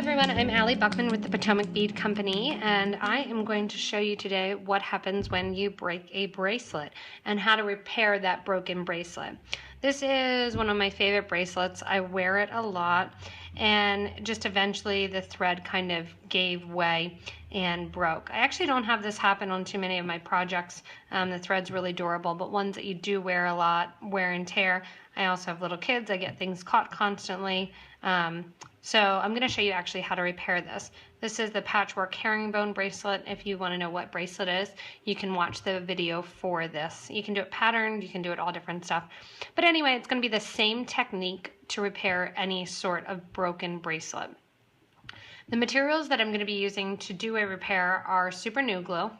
everyone, I'm Allie Buckman with the Potomac Bead Company, and I am going to show you today what happens when you break a bracelet and how to repair that broken bracelet. This is one of my favorite bracelets. I wear it a lot, and just eventually the thread kind of gave way and broke. I actually don't have this happen on too many of my projects. The thread's really durable, but ones that you do wear a lot, wear and tear. I also have little kids. I get things caught constantly. So I'm going to show you actually how to repair this. This is the patchwork herringbone bracelet. If you want to know what bracelet is, you can watch the video for this. You can do it patterned, you can do it all different stuff. But anyway, it's going to be the same technique to repair any sort of broken bracelet. The materials that I'm going to be using to do a repair are super glue glue.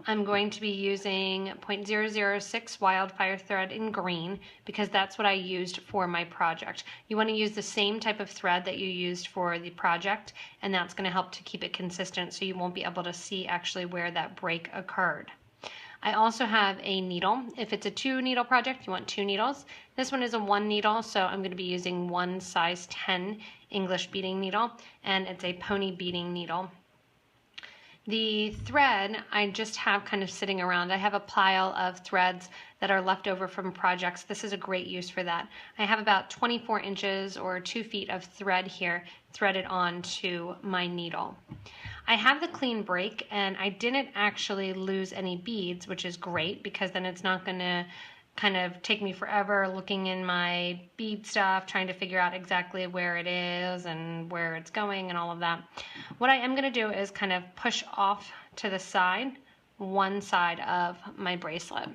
I'm going to be using 0.006 wildfire thread in green because that's what I used for my project. You want to use the same type of thread that you used for the project, and that's going to help to keep it consistent so you won't be able to see actually where that break occurred. I also have a needle. If it's a 2-needle project, you want 2 needles. This one is a 1 needle, so I'm going to be using one size 10 English beading needle, and it's a pony beading needle. The thread I just have kind of sitting around. I have a pile of threads that are left over from projects. This is a great use for that. I have about 24 inches or 2 feet of thread here threaded onto my needle. I have the clean break, and I didn't actually lose any beads, which is great because then it's not going to kind of take me forever looking in my bead stuff, trying to figure out exactly where it is and where it's going and all of that. What I am going to do is kind of push off to the side, one side of my bracelet.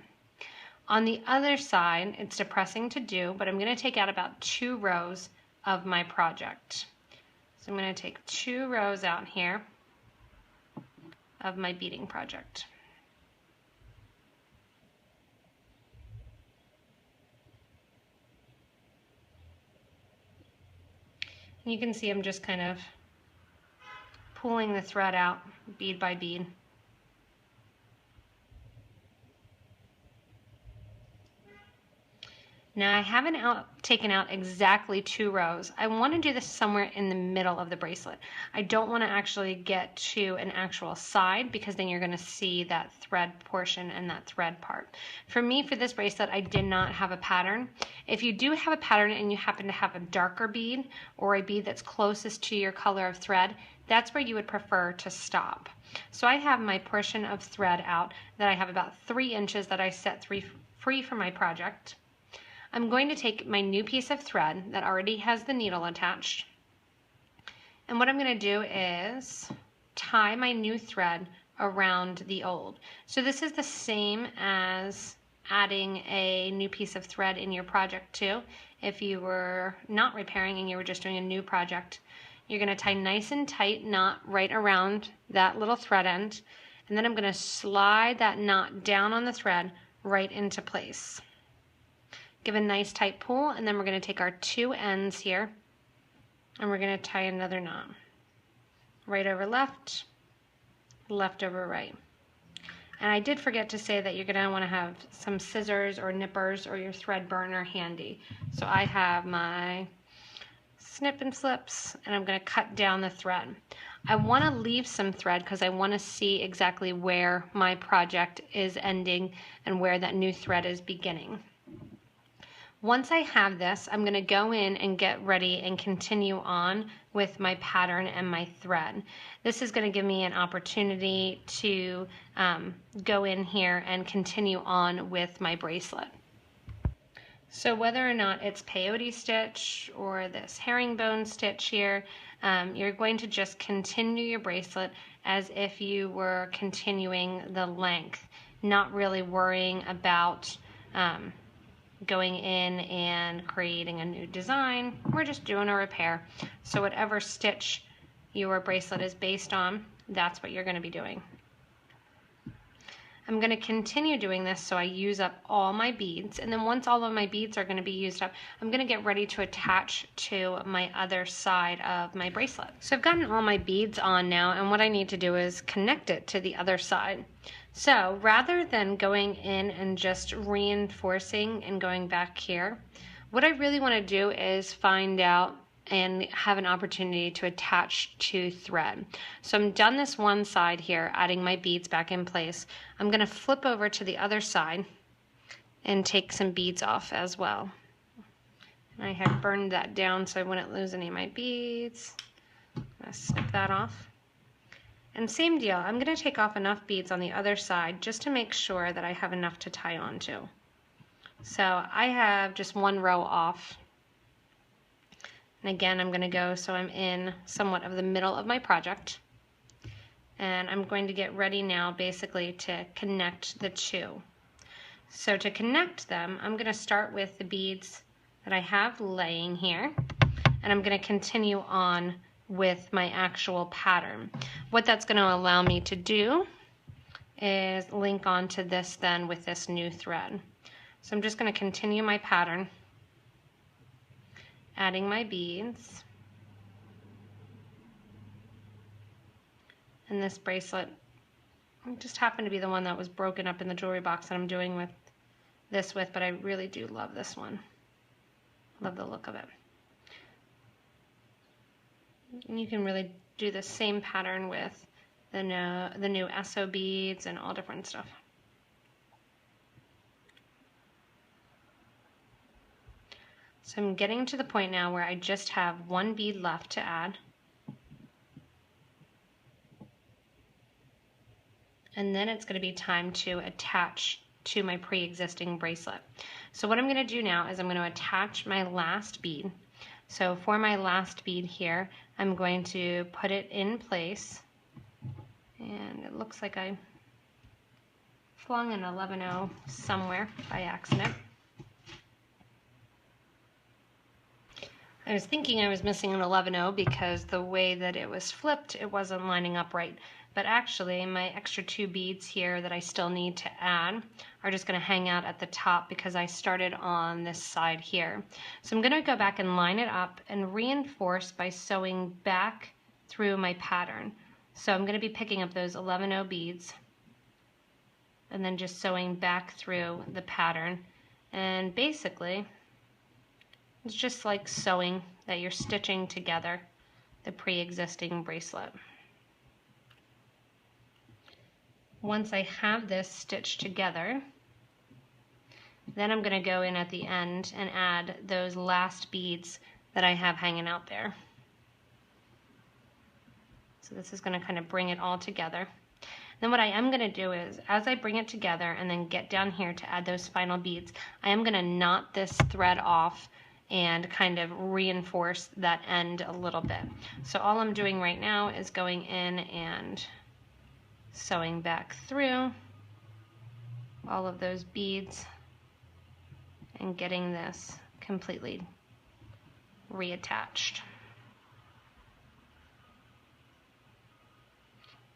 On the other side, it's depressing to do, but I'm going to take out about 2 rows of my project. So I'm going to take 2 rows out here of my beading project. You can see I'm just kind of pulling the thread out bead by bead. Now I haven't taken out exactly 2 rows. I want to do this somewhere in the middle of the bracelet. I don't want to actually get to an actual side because then you're going to see that thread portion and that thread part. For me, for this bracelet, I did not have a pattern. If you do have a pattern and you happen to have a darker bead or a bead that's closest to your color of thread, that's where you would prefer to stop. So I have my portion of thread out that I have about 3 inches that I set free for my project. I'm going to take my new piece of thread that already has the needle attached, and what I'm going to do is tie my new thread around the old. So this is the same as adding a new piece of thread in your project too. If you were not repairing and you were just doing a new project, you're going to tie nice and tight knot right around that little thread end, and then I'm going to slide that knot down on the thread right into place. Give a nice tight pull, and then we're going to take our 2 ends here and we're going to tie another knot. Right over left, left over right. And I did forget to say that you're going to want to have some scissors or nippers or your thread burner handy. So I have my snip and slips, and I'm going to cut down the thread. I want to leave some thread because I want to see exactly where my project is ending and where that new thread is beginning. Once I have this, I'm going to go in and get ready and continue on with my pattern and my thread. This is going to give me an opportunity to go in here and continue on with my bracelet. So whether or not it's peyote stitch or this herringbone stitch here, you're going to just continue your bracelet as if you were continuing the length, not really worrying about going in and creating a new design. We're just doing a repair. So whatever stitch your bracelet is based on, that's what you're going to be doing. I'm going to continue doing this so I use up all my beads, and then once all of my beads are going to be used up, I'm going to get ready to attach to my other side of my bracelet. So I've gotten all my beads on now, and what I need to do is connect it to the other side. So rather than going in and just reinforcing and going back here, what I really want to do is find out and have an opportunity to attach to thread. So I'm done this one side here, adding my beads back in place. I'm going to flip over to the other side and take some beads off as well. And I had burned that down so I wouldn't lose any of my beads. I'm going to snip that off. And same deal, I'm going to take off enough beads on the other side just to make sure that I have enough to tie onto. So I have just one row off. And again, I'm going to go so I'm in somewhat of the middle of my project. And I'm going to get ready now basically to connect the two. So to connect them, I'm going to start with the beads that I have laying here. And I'm going to continue on with my actual pattern. What that's going to allow me to do is link onto this then with this new thread. So I'm just going to continue my pattern, adding my beads. And this bracelet just happened to be the one that was broken up in the jewelry box that I'm doing with this with, but I really do love this one. Love the look of it. And you can really do the same pattern with the new SO beads and all different stuff. So I'm getting to the point now where I just have one bead left to add. And then it's going to be time to attach to my pre-existing bracelet. So what I'm going to do now is I'm going to attach my last bead. So for my last bead here, I'm going to put it in place. And it looks like I flung an 11-0 somewhere by accident. I was thinking I was missing an 11-0 because the way that it was flipped, it wasn't lining up right. But actually, my extra 2 beads here that I still need to add are just going to hang out at the top because I started on this side here. So I'm going to go back and line it up and reinforce by sewing back through my pattern. So I'm going to be picking up those 11-0 beads and then just sewing back through the pattern. And basically, it's just like sewing that you're stitching together the pre-existing bracelet. Once I have this stitched together, then I'm going to go in at the end and add those last beads that I have hanging out there. So this is going to kind of bring it all together. Then what I am going to do is, as I bring it together and then get down here to add those final beads, I am going to knot this thread off and kind of reinforce that end a little bit. So all I'm doing right now is going in and sewing back through all of those beads and getting this completely reattached.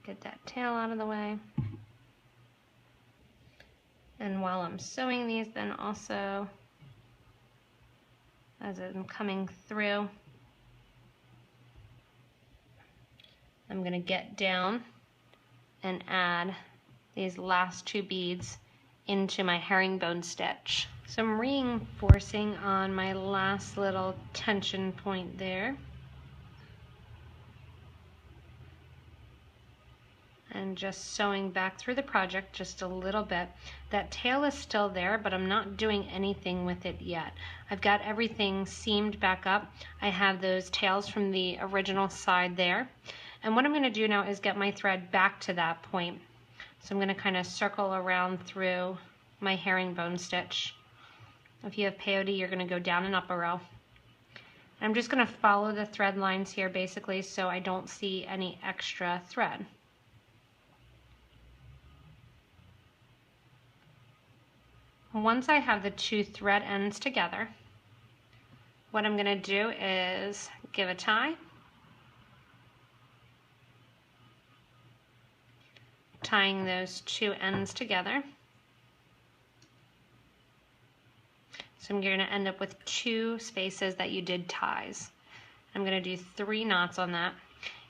Get that tail out of the way. And while I'm sewing these, then also as I'm coming through, I'm going to get down and add these last 2 beads into my herringbone stitch. So I'm reinforcing on my last little tension point there. And just sewing back through the project just a little bit. That tail is still there, but I'm not doing anything with it yet. I've got everything seamed back up. I have those tails from the original side there. And what I'm going to do now is get my thread back to that point. So I'm going to kind of circle around through my herringbone stitch. If you have peyote, you're going to go down and up a row. And I'm just going to follow the thread lines here basically so I don't see any extra thread. Once I have the 2 thread ends together, what I'm going to do is give a tie, tying those 2 ends together. So I'm going to end up with 2 spaces that you did ties. I'm going to do 3 knots on that.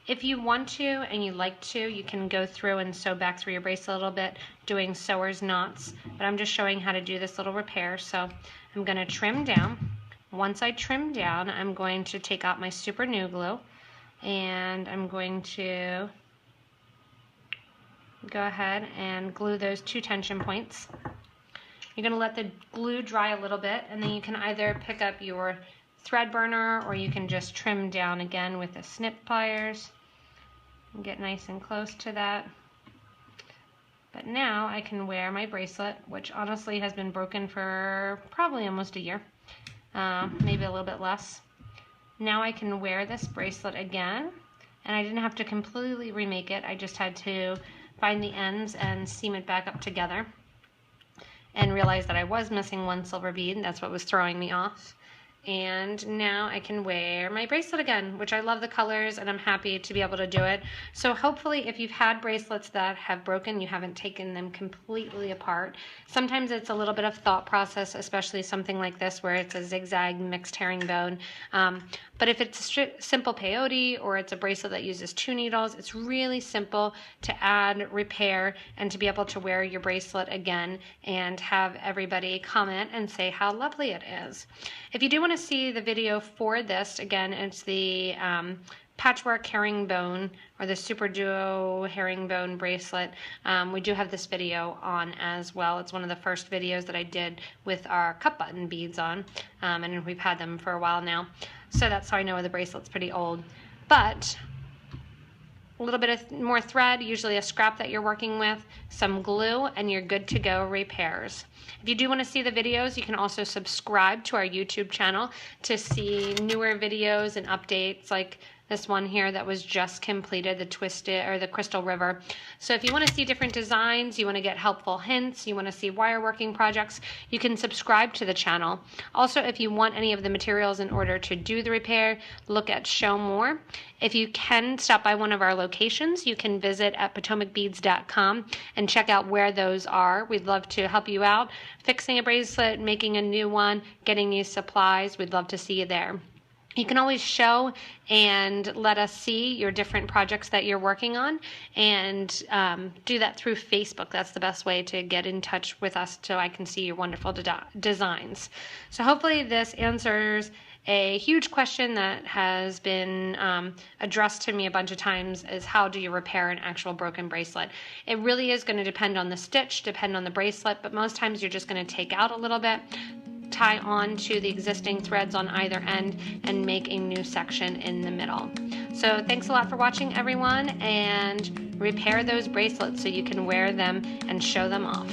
If you want to and you like to, you can go through and sew back through your bracelet a little bit, doing sewer's knots, but I'm just showing how to do this little repair. So I'm going to trim down once I trim down, I'm going to take out my super new glue, and I'm going to go ahead and glue those 2 tension points. You're going to let the glue dry a little bit, and then you can either pick up your thread burner, or you can just trim down again with the snip pliers and get nice and close to that. But now I can wear my bracelet, which honestly has been broken for probably almost a year, maybe a little bit less. Now I can wear this bracelet again, and I didn't have to completely remake it. I just had to find the ends and seam it back up together, and realize that I was missing 1 silver bead, and that's what was throwing me off. And now I can wear my bracelet again, which I love the colors, and I'm happy to be able to do it. So hopefully if you've had bracelets that have broken, you haven't taken them completely apart. Sometimes it's a little bit of thought process, especially something like this where it's a zigzag mixed herringbone. But if it's a simple peyote, or it's a bracelet that uses 2 needles, it's really simple to add, repair, and to be able to wear your bracelet again and have everybody comment and say how lovely it is. If you do want to see the video for this, again, it's the patchwork herringbone, or the Super Duo herringbone bracelet. We do have this video on as well. It's one of the first videos that I did with our cup button beads on, and we've had them for a while now. So that's how I know the bracelet's pretty old. But a little bit of more thread, usually a scrap that you're working with, some glue, and you're good to go repairs. If you do want to see the videos, you can also subscribe to our YouTube channel to see newer videos and updates, like this one here that was just completed, the Twisted, or the Crystal River. So if you want to see different designs, you want to get helpful hints, you want to see wire working projects, you can subscribe to the channel. Also, if you want any of the materials in order to do the repair, look at Show More. If you can stop by one of our locations, you can visit at PotomacBeads.com and check out where those are. We'd love to help you out fixing a bracelet, making a new one, getting you supplies. We'd love to see you there. You can always show and let us see your different projects that you're working on, and do that through Facebook. That's the best way to get in touch with us, so I can see your wonderful designs. So hopefully this answers a huge question that has been addressed to me a bunch of times, is how do you repair an actual broken bracelet? It really is going to depend on the stitch, depend on the bracelet, but most times you're just going to take out a little bit, tie on to the existing threads on either end, and make a new section in the middle. So thanks a lot for watching, everyone, and repair those bracelets so you can wear them and show them off.